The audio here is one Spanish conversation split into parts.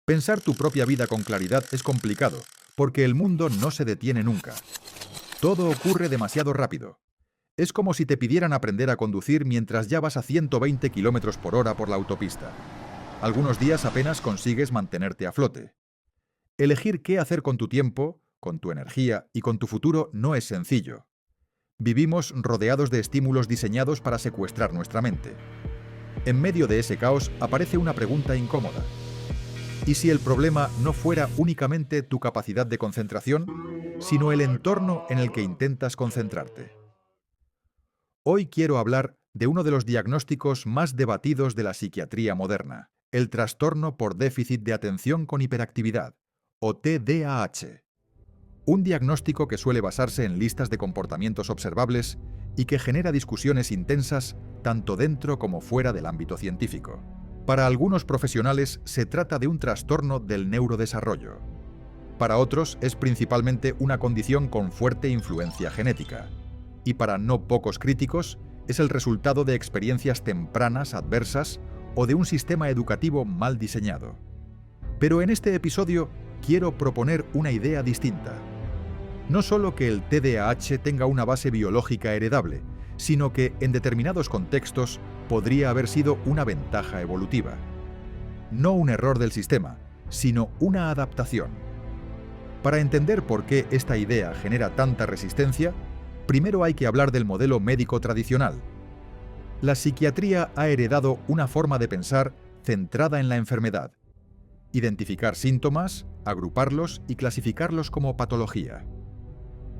Pensar tu propia vida con claridad es complicado, porque el mundo no se detiene nunca. Todo ocurre demasiado rápido. Es como si te pidieran aprender a conducir mientras ya vas a 120 km por hora por la autopista. Algunos días apenas consigues mantenerte a flote. Elegir qué hacer con tu tiempo, con tu energía y con tu futuro no es sencillo. Vivimos rodeados de estímulos diseñados para secuestrar nuestra mente. En medio de ese caos aparece una pregunta incómoda. ¿Y si el problema no fuera únicamente tu capacidad de concentración, sino el entorno en el que intentas concentrarte? Hoy quiero hablar de uno de los diagnósticos más debatidos de la psiquiatría moderna, el trastorno por déficit de atención con hiperactividad, o TDAH. Un diagnóstico que suele basarse en listas de comportamientos observables y que genera discusiones intensas tanto dentro como fuera del ámbito científico. Para algunos profesionales se trata de un trastorno del neurodesarrollo. Para otros es principalmente una condición con fuerte influencia genética. Y para no pocos críticos es el resultado de experiencias tempranas adversas o de un sistema educativo mal diseñado. Pero en este episodio quiero proponer una idea distinta. No solo que el TDAH tenga una base biológica heredable, sino que en determinados contextos podría haber sido una ventaja evolutiva. No un error del sistema, sino una adaptación. Para entender por qué esta idea genera tanta resistencia, primero hay que hablar del modelo médico tradicional. La psiquiatría ha heredado una forma de pensar centrada en la enfermedad. Identificar síntomas, agruparlos y clasificarlos como patología.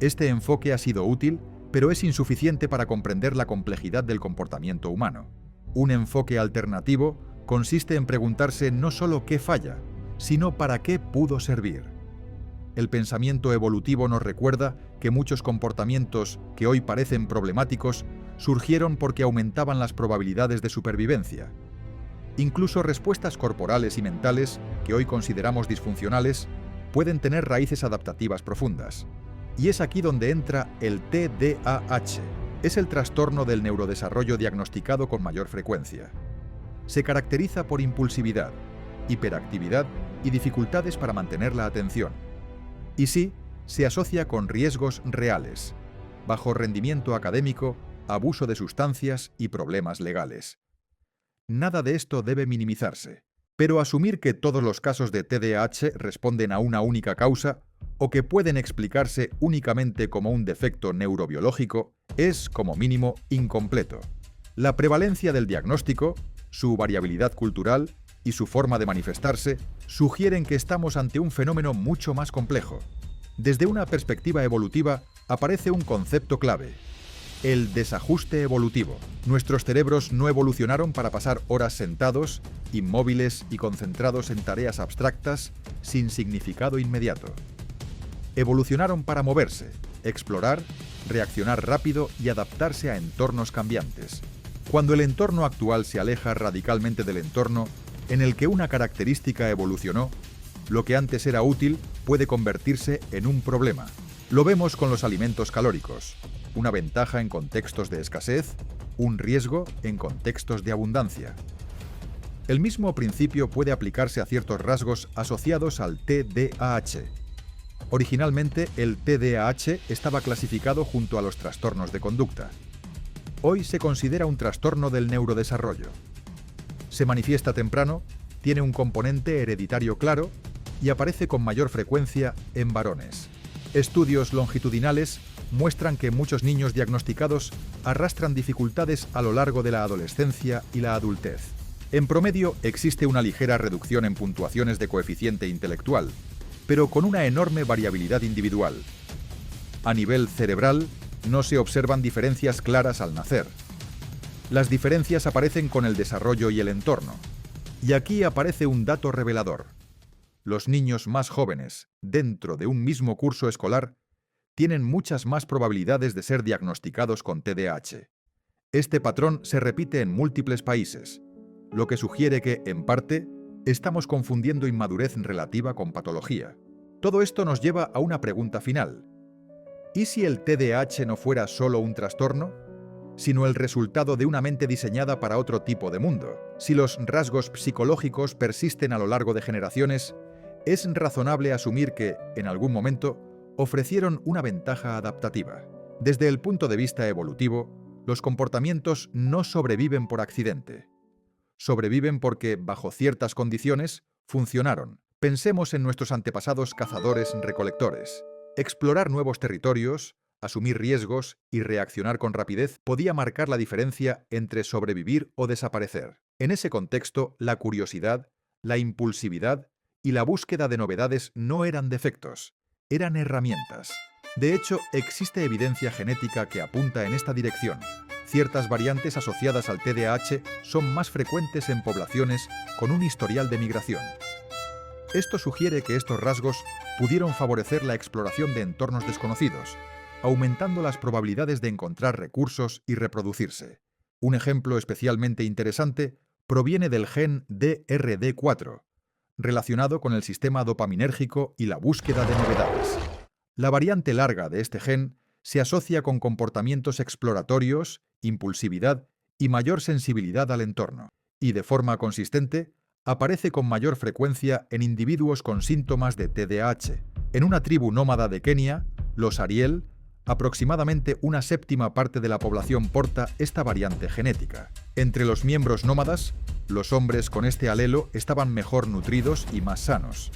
Este enfoque ha sido útil, pero es insuficiente para comprender la complejidad del comportamiento humano. Un enfoque alternativo consiste en preguntarse no solo qué falla, sino para qué pudo servir. El pensamiento evolutivo nos recuerda que muchos comportamientos que hoy parecen problemáticos surgieron porque aumentaban las probabilidades de supervivencia. Incluso respuestas corporales y mentales que hoy consideramos disfuncionales pueden tener raíces adaptativas profundas. Y es aquí donde entra el TDAH. Es el trastorno del neurodesarrollo diagnosticado con mayor frecuencia. Se caracteriza por impulsividad, hiperactividad y dificultades para mantener la atención. Y sí, se asocia con riesgos reales, bajo rendimiento académico, abuso de sustancias y problemas legales. Nada de esto debe minimizarse, pero asumir que todos los casos de TDAH responden a una única causa o que pueden explicarse únicamente como un defecto neurobiológico es, como mínimo, incompleto. La prevalencia del diagnóstico, su variabilidad cultural y su forma de manifestarse sugieren que estamos ante un fenómeno mucho más complejo. Desde una perspectiva evolutiva aparece un concepto clave: el desajuste evolutivo. Nuestros cerebros no evolucionaron para pasar horas sentados, inmóviles y concentrados en tareas abstractas sin significado inmediato. Evolucionaron para moverse, explorar, reaccionar rápido y adaptarse a entornos cambiantes. Cuando el entorno actual se aleja radicalmente del entorno en el que una característica evolucionó, lo que antes era útil puede convertirse en un problema. Lo vemos con los alimentos calóricos, una ventaja en contextos de escasez, un riesgo en contextos de abundancia. El mismo principio puede aplicarse a ciertos rasgos asociados al TDAH. Originalmente, el TDAH estaba clasificado junto a los trastornos de conducta. Hoy se considera un trastorno del neurodesarrollo. Se manifiesta temprano, tiene un componente hereditario claro y aparece con mayor frecuencia en varones. Estudios longitudinales muestran que muchos niños diagnosticados arrastran dificultades a lo largo de la adolescencia y la adultez. En promedio, existe una ligera reducción en puntuaciones de coeficiente intelectual, pero con una enorme variabilidad individual. A nivel cerebral, no se observan diferencias claras al nacer. Las diferencias aparecen con el desarrollo y el entorno. Y aquí aparece un dato revelador. Los niños más jóvenes, dentro de un mismo curso escolar, tienen muchas más probabilidades de ser diagnosticados con TDAH. Este patrón se repite en múltiples países, lo que sugiere que, en parte, estamos confundiendo inmadurez relativa con patología. Todo esto nos lleva a una pregunta final. ¿Y si el TDAH no fuera solo un trastorno? sino el resultado de una mente diseñada para otro tipo de mundo. Si los rasgos psicológicos persisten a lo largo de generaciones, es razonable asumir que, en algún momento, ofrecieron una ventaja adaptativa. Desde el punto de vista evolutivo, los comportamientos no sobreviven por accidente. Sobreviven porque, bajo ciertas condiciones, funcionaron. Pensemos en nuestros antepasados cazadores-recolectores. Explorar nuevos territorios, asumir riesgos y reaccionar con rapidez podía marcar la diferencia entre sobrevivir o desaparecer. En ese contexto, la curiosidad, la impulsividad y la búsqueda de novedades no eran defectos, eran herramientas. De hecho, existe evidencia genética que apunta en esta dirección. Ciertas variantes asociadas al TDAH son más frecuentes en poblaciones con un historial de migración. Esto sugiere que estos rasgos pudieron favorecer la exploración de entornos desconocidos, aumentando las probabilidades de encontrar recursos y reproducirse. Un ejemplo especialmente interesante proviene del gen DRD4, relacionado con el sistema dopaminérgico y la búsqueda de novedades. La variante larga de este gen se asocia con comportamientos exploratorios, impulsividad y mayor sensibilidad al entorno, y de forma consistente aparece con mayor frecuencia en individuos con síntomas de TDAH. En una tribu nómada de Kenia, los Ariel, aproximadamente una séptima parte de la población porta esta variante genética. Entre los miembros nómadas, los hombres con este alelo estaban mejor nutridos y más sanos.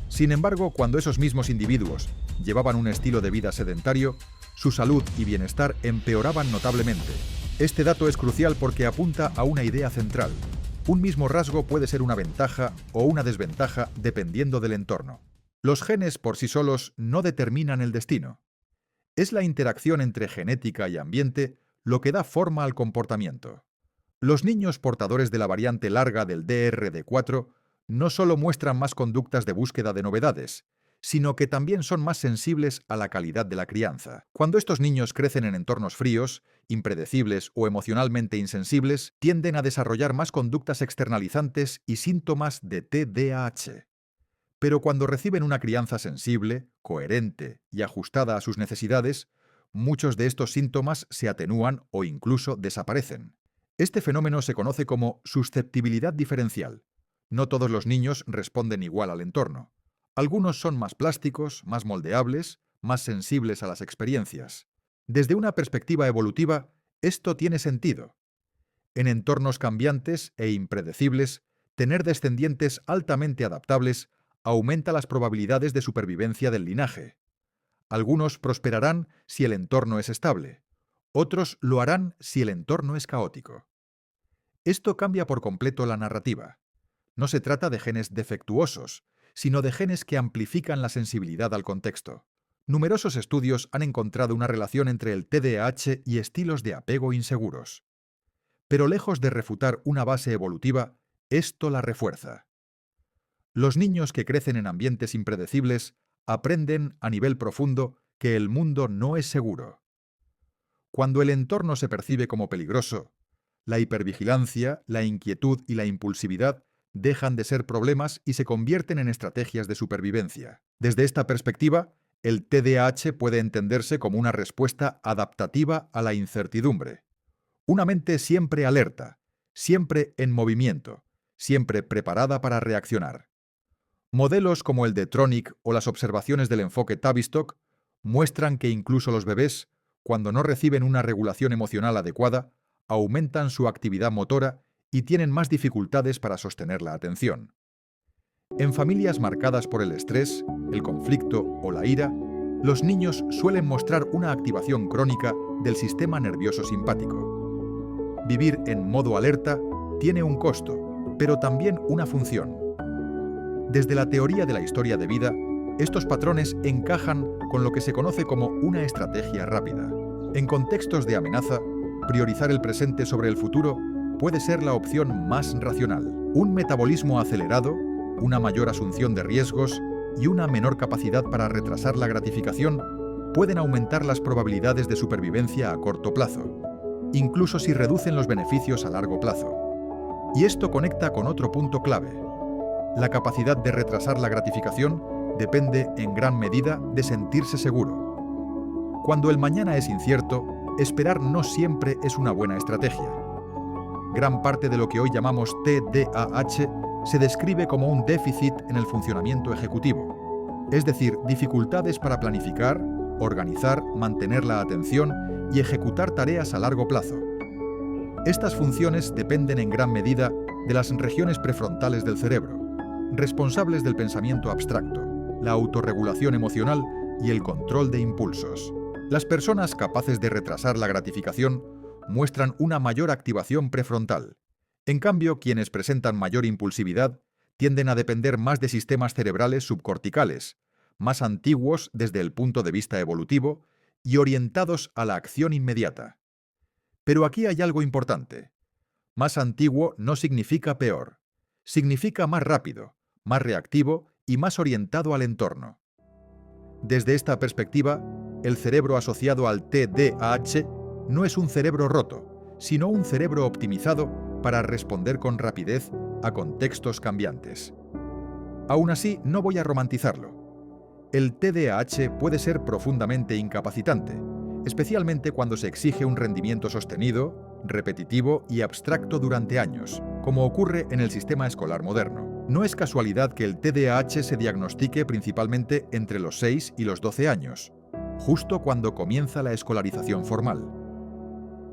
Sin embargo, cuando esos mismos individuos llevaban un estilo de vida sedentario, su salud y bienestar empeoraban notablemente. Este dato es crucial porque apunta a una idea central. Un mismo rasgo puede ser una ventaja o una desventaja dependiendo del entorno. Los genes por sí solos no determinan el destino. Es la interacción entre genética y ambiente lo que da forma al comportamiento. Los niños portadores de la variante larga del DRD4 no solo muestran más conductas de búsqueda de novedades, sino que también son más sensibles a la calidad de la crianza. Cuando estos niños crecen en entornos fríos, impredecibles o emocionalmente insensibles, tienden a desarrollar más conductas externalizantes y síntomas de TDAH. Pero cuando reciben una crianza sensible, coherente y ajustada a sus necesidades, muchos de estos síntomas se atenúan o incluso desaparecen. Este fenómeno se conoce como susceptibilidad diferencial. No todos los niños responden igual al entorno. Algunos son más plásticos, más moldeables, más sensibles a las experiencias. Desde una perspectiva evolutiva, esto tiene sentido. En entornos cambiantes e impredecibles, tener descendientes altamente adaptables aumenta las probabilidades de supervivencia del linaje. Algunos prosperarán si el entorno es estable. Otros lo harán si el entorno es caótico. Esto cambia por completo la narrativa. No se trata de genes defectuosos, sino de genes que amplifican la sensibilidad al contexto. Numerosos estudios han encontrado una relación entre el TDAH y estilos de apego inseguros. Pero lejos de refutar una base evolutiva, esto la refuerza. Los niños que crecen en ambientes impredecibles aprenden a nivel profundo que el mundo no es seguro. Cuando el entorno se percibe como peligroso, la hipervigilancia, la inquietud y la impulsividad dejan de ser problemas y se convierten en estrategias de supervivencia. Desde esta perspectiva, el TDAH puede entenderse como una respuesta adaptativa a la incertidumbre. Una mente siempre alerta, siempre en movimiento, siempre preparada para reaccionar. Modelos como el de Tronick o las observaciones del enfoque Tavistock muestran que incluso los bebés, cuando no reciben una regulación emocional adecuada, aumentan su actividad motora y tienen más dificultades para sostener la atención. En familias marcadas por el estrés, el conflicto o la ira, los niños suelen mostrar una activación crónica del sistema nervioso simpático. Vivir en modo alerta tiene un costo, pero también una función. Desde la teoría de la historia de vida, estos patrones encajan con lo que se conoce como una estrategia rápida. En contextos de amenaza, priorizar el presente sobre el futuro puede ser la opción más racional. Un metabolismo acelerado, una mayor asunción de riesgos y una menor capacidad para retrasar la gratificación pueden aumentar las probabilidades de supervivencia a corto plazo, incluso si reducen los beneficios a largo plazo. Y esto conecta con otro punto clave. La capacidad de retrasar la gratificación depende en gran medida de sentirse seguro. Cuando el mañana es incierto, Esperar no siempre es una buena estrategia. Gran parte de lo que hoy llamamos TDAH se describe como un déficit en el funcionamiento ejecutivo, es decir, dificultades para planificar, organizar, mantener la atención y ejecutar tareas a largo plazo. Estas funciones dependen en gran medida de las regiones prefrontales del cerebro, responsables del pensamiento abstracto, la autorregulación emocional y el control de impulsos. Las personas capaces de retrasar la gratificación muestran una mayor activación prefrontal. En cambio, quienes presentan mayor impulsividad tienden a depender más de sistemas cerebrales subcorticales, más antiguos desde el punto de vista evolutivo y orientados a la acción inmediata. Pero aquí hay algo importante. Más antiguo no significa peor. Significa más rápido, más reactivo y más orientado al entorno. Desde esta perspectiva, el cerebro asociado al TDAH no es un cerebro roto, sino un cerebro optimizado para responder con rapidez a contextos cambiantes. Aún así, no voy a romantizarlo. El TDAH puede ser profundamente incapacitante, especialmente cuando se exige un rendimiento sostenido, repetitivo y abstracto durante años, como ocurre en el sistema escolar moderno. No es casualidad que el TDAH se diagnostique principalmente entre los 6 y los 12 años, justo cuando comienza la escolarización formal.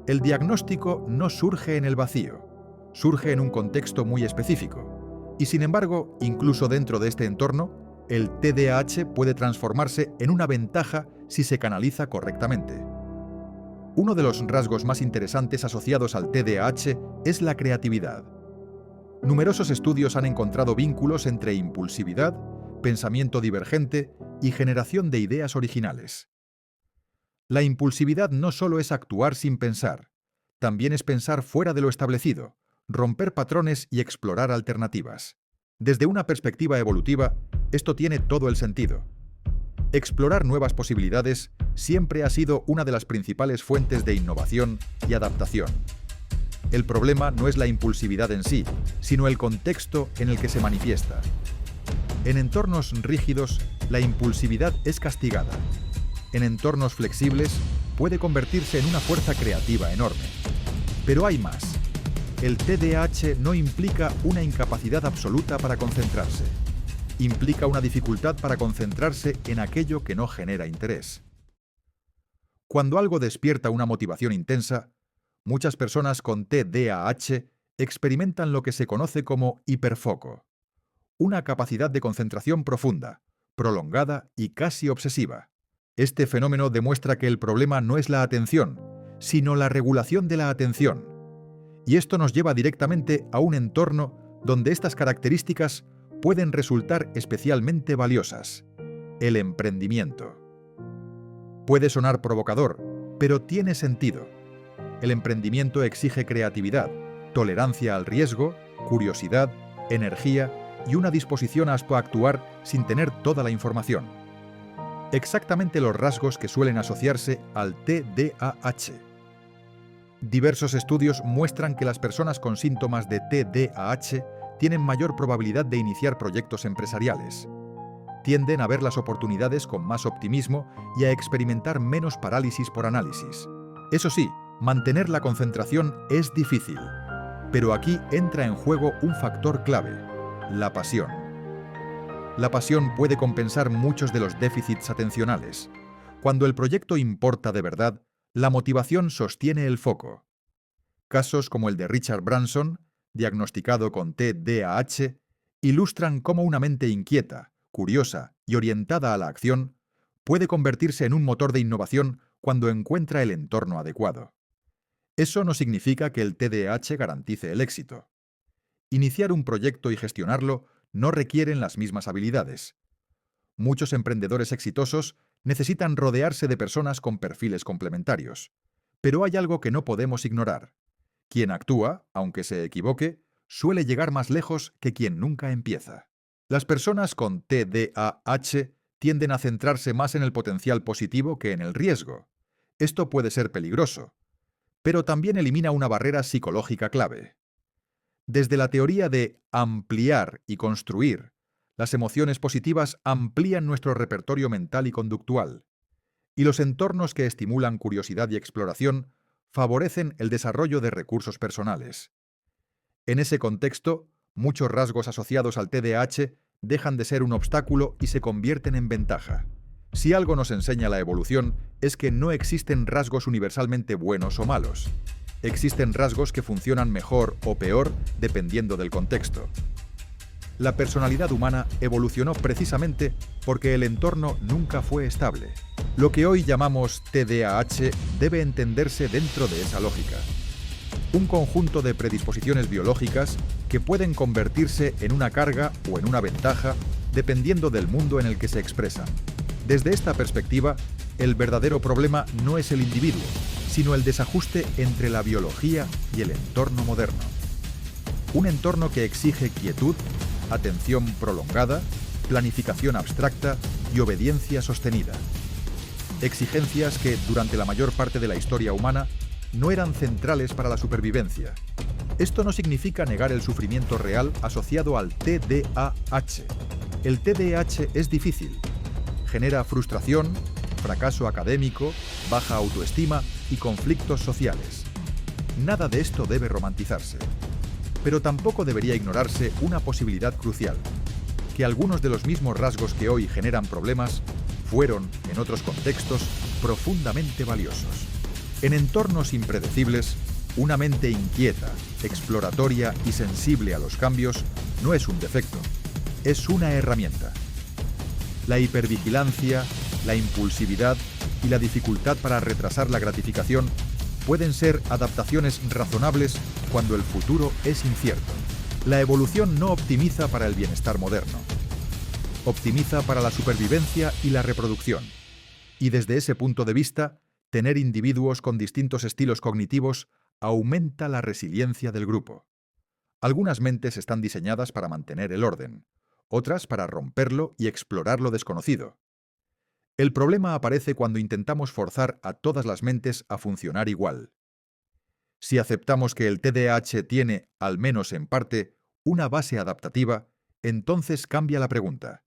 El diagnóstico no surge en el vacío, surge en un contexto muy específico, y sin embargo, incluso dentro de este entorno, el TDAH puede transformarse en una ventaja si se canaliza correctamente. Uno de los rasgos más interesantes asociados al TDAH es la creatividad. Numerosos estudios han encontrado vínculos entre impulsividad, pensamiento divergente y generación de ideas originales. La impulsividad no solo es actuar sin pensar, también es pensar fuera de lo establecido, romper patrones y explorar alternativas. Desde una perspectiva evolutiva, esto tiene todo el sentido. Explorar nuevas posibilidades siempre ha sido una de las principales fuentes de innovación y adaptación. El problema no es la impulsividad en sí, sino el contexto en el que se manifiesta. En entornos rígidos, la impulsividad es castigada. En entornos flexibles, puede convertirse en una fuerza creativa enorme. Pero hay más. El TDAH no implica una incapacidad absoluta para concentrarse. Implica una dificultad para concentrarse en aquello que no genera interés. Cuando algo despierta una motivación intensa, muchas personas con TDAH experimentan lo que se conoce como hiperfoco, una capacidad de concentración profunda, prolongada y casi obsesiva. Este fenómeno demuestra que el problema no es la atención, sino la regulación de la atención. Y esto nos lleva directamente a un entorno donde estas características pueden resultar especialmente valiosas: el emprendimiento. Puede sonar provocador, pero tiene sentido. El emprendimiento exige creatividad, tolerancia al riesgo, curiosidad, energía y una disposición a actuar sin tener toda la información. Exactamente los rasgos que suelen asociarse al TDAH. Diversos estudios muestran que las personas con síntomas de TDAH tienen mayor probabilidad de iniciar proyectos empresariales. Tienden a ver las oportunidades con más optimismo y a experimentar menos parálisis por análisis. Eso sí, mantener la concentración es difícil. Pero aquí entra en juego un factor clave: la pasión. La pasión puede compensar muchos de los déficits atencionales. Cuando el proyecto importa de verdad, la motivación sostiene el foco. Casos como el de Richard Branson, diagnosticado con TDAH, ilustran cómo una mente inquieta, curiosa y orientada a la acción puede convertirse en un motor de innovación cuando encuentra el entorno adecuado. Eso no significa que el TDAH garantice el éxito. Iniciar un proyecto y gestionarlo no requieren las mismas habilidades. Muchos emprendedores exitosos necesitan rodearse de personas con perfiles complementarios. Pero hay algo que no podemos ignorar. Quien actúa, aunque se equivoque, suele llegar más lejos que quien nunca empieza. Las personas con TDAH tienden a centrarse más en el potencial positivo que en el riesgo. Esto puede ser peligroso, pero también elimina una barrera psicológica clave. Desde la teoría de ampliar y construir, las emociones positivas amplían nuestro repertorio mental y conductual. y los entornos que estimulan curiosidad y exploración favorecen el desarrollo de recursos personales. En ese contexto, muchos rasgos asociados al TDAH dejan de ser un obstáculo y se convierten en ventaja. Si algo nos enseña la evolución, es que no existen rasgos universalmente buenos o malos. Existen rasgos que funcionan mejor o peor dependiendo del contexto. La personalidad humana evolucionó precisamente porque el entorno nunca fue estable. Lo que hoy llamamos TDAH debe entenderse dentro de esa lógica. Un conjunto de predisposiciones biológicas que pueden convertirse en una carga o en una ventaja dependiendo del mundo en el que se expresan. Desde esta perspectiva, el verdadero problema no es el individuo, sino el desajuste entre la biología y el entorno moderno. Un entorno que exige quietud, atención prolongada, planificación abstracta y obediencia sostenida. Exigencias que, durante la mayor parte de la historia humana, no eran centrales para la supervivencia. Esto no significa negar el sufrimiento real asociado al TDAH. El TDAH es difícil. Genera frustración, fracaso académico, baja autoestima y conflictos sociales. Nada de esto debe romantizarse. Pero tampoco debería ignorarse una posibilidad crucial: que algunos de los mismos rasgos que hoy generan problemas fueron, en otros contextos, profundamente valiosos. En entornos impredecibles, una mente inquieta, exploratoria y sensible a los cambios no es un defecto, es una herramienta. La hipervigilancia, la impulsividad y la dificultad para retrasar la gratificación pueden ser adaptaciones razonables cuando el futuro es incierto. La evolución no optimiza para el bienestar moderno. Optimiza para la supervivencia y la reproducción. Y desde ese punto de vista, tener individuos con distintos estilos cognitivos aumenta la resiliencia del grupo. Algunas mentes están diseñadas para mantener el orden, otras para romperlo y explorar lo desconocido. El problema aparece cuando intentamos forzar a todas las mentes a funcionar igual. Si aceptamos que el TDAH tiene, al menos en parte, una base adaptativa, entonces cambia la pregunta.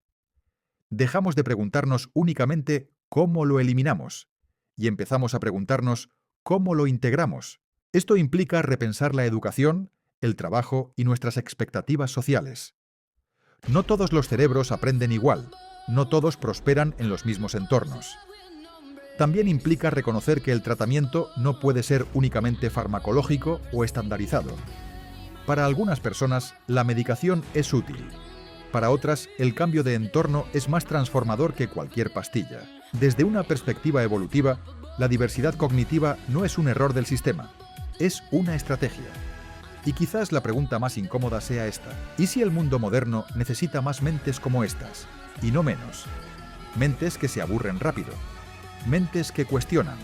Dejamos de preguntarnos únicamente cómo lo eliminamos y empezamos a preguntarnos cómo lo integramos. Esto implica repensar la educación, el trabajo y nuestras expectativas sociales. No todos los cerebros aprenden igual, no todos prosperan en los mismos entornos. También implica reconocer que el tratamiento no puede ser únicamente farmacológico o estandarizado. Para algunas personas, la medicación es útil. Para otras, el cambio de entorno es más transformador que cualquier pastilla. Desde una perspectiva evolutiva, la diversidad cognitiva no es un error del sistema, es una estrategia. Y quizás la pregunta más incómoda sea esta: ¿y si el mundo moderno necesita más mentes como estas, y no menos? Mentes que se aburren rápido, mentes que cuestionan,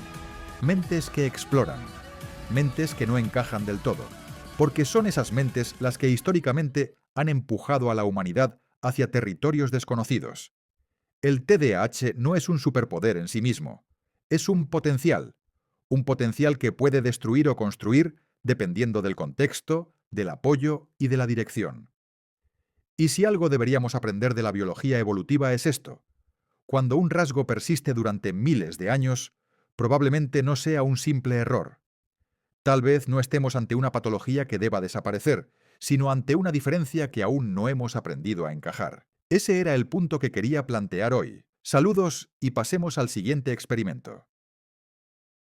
mentes que exploran, mentes que no encajan del todo, porque son esas mentes las que históricamente han empujado a la humanidad hacia territorios desconocidos. El TDAH no es un superpoder en sí mismo, es un potencial que puede destruir o construir dependiendo del contexto, del apoyo y de la dirección. Y si algo deberíamos aprender de la biología evolutiva es esto: cuando un rasgo persiste durante miles de años, probablemente no sea un simple error. Tal vez no estemos ante una patología que deba desaparecer, sino ante una diferencia que aún no hemos aprendido a encajar. Ese era el punto que quería plantear hoy. Saludos y pasemos al siguiente experimento.